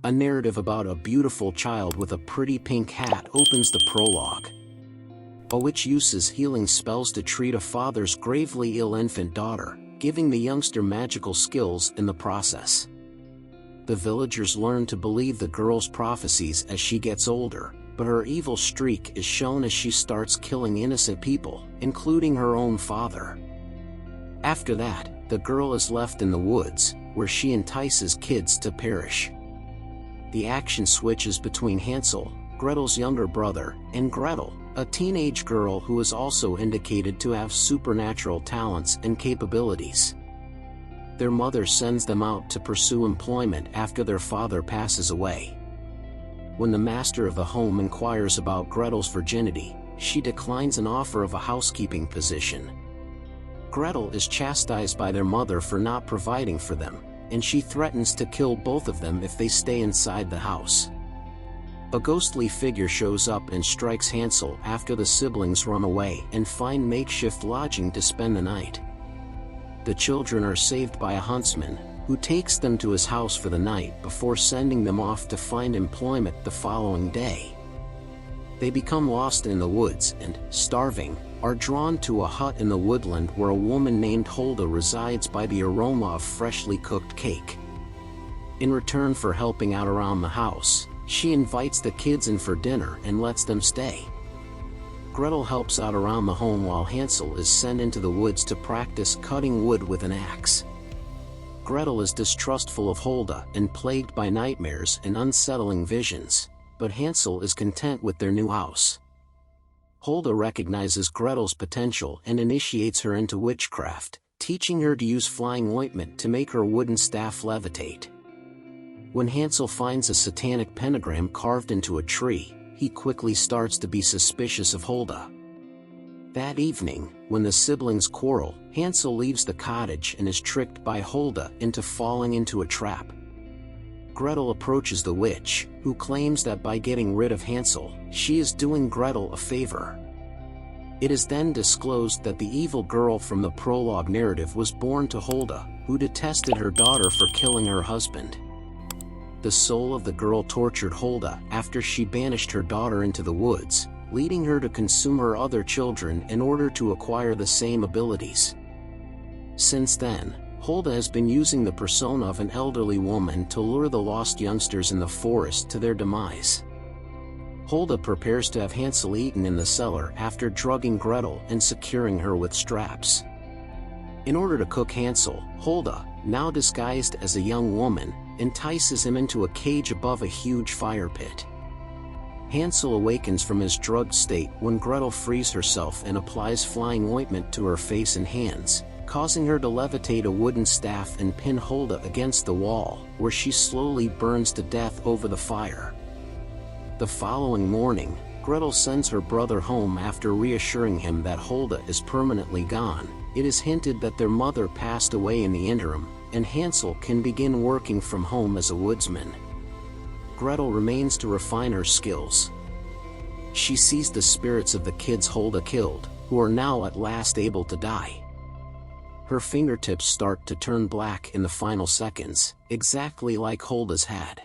A narrative about a beautiful child with a pretty pink hat opens the prologue. A witch uses healing spells to treat a father's gravely ill infant daughter, giving the youngster magical skills in the process. The villagers learn to believe the girl's prophecies as she gets older, but her evil streak is shown as she starts killing innocent people, including her own father. After that, the girl is left in the woods, where she entices kids to perish. The action switches between Hansel, Gretel's younger brother, and Gretel, a teenage girl who is also indicated to have supernatural talents and capabilities. Their mother sends them out to pursue employment after their father passes away. When the master of the home inquires about Gretel's virginity, she declines an offer of a housekeeping position. Gretel is chastised by their mother for not providing for them, and she threatens to kill both of them if they stay inside the house. A ghostly figure shows up and strikes Hansel after the siblings run away and find makeshift lodging to spend the night. The children are saved by a huntsman, who takes them to his house for the night before sending them off to find employment the following day. They become lost in the woods and, starving, are drawn to a hut in the woodland where a woman named Hulda resides by the aroma of freshly cooked cake. In return for helping out around the house, she invites the kids in for dinner and lets them stay. Gretel helps out around the home while Hansel is sent into the woods to practice cutting wood with an axe. Gretel is distrustful of Hulda and plagued by nightmares and unsettling visions, but Hansel is content with their new house. Hulda recognizes Gretel's potential and initiates her into witchcraft, teaching her to use flying ointment to make her wooden staff levitate. When Hansel finds a satanic pentagram carved into a tree, he quickly starts to be suspicious of Hulda. That evening, when the siblings quarrel, Hansel leaves the cottage and is tricked by Hulda into falling into a trap. Gretel approaches the witch, who claims that by getting rid of Hansel, she is doing Gretel a favor. It is then disclosed that the evil girl from the prologue narrative was born to Hulda, who detested her daughter for killing her husband. The soul of the girl tortured Hulda after she banished her daughter into the woods, leading her to consume her other children in order to acquire the same abilities. Since then, Hulda has been using the persona of an elderly woman to lure the lost youngsters in the forest to their demise. Hulda prepares to have Hansel eaten in the cellar after drugging Gretel and securing her with straps. In order to cook Hansel, Hulda, now disguised as a young woman, entices him into a cage above a huge fire pit. Hansel awakens from his drugged state when Gretel frees herself and applies flying ointment to her face and hands, causing her to levitate a wooden staff and pin Hulda against the wall, where she slowly burns to death over the fire. The following morning, Gretel sends her brother home after reassuring him that Hulda is permanently gone. It is hinted that their mother passed away in the interim, and Hansel can begin working from home as a woodsman. Gretel remains to refine her skills. She sees the spirits of the kids Hulda killed, who are now at last able to die. Her fingertips start to turn black in the final seconds, exactly like Hulda's had.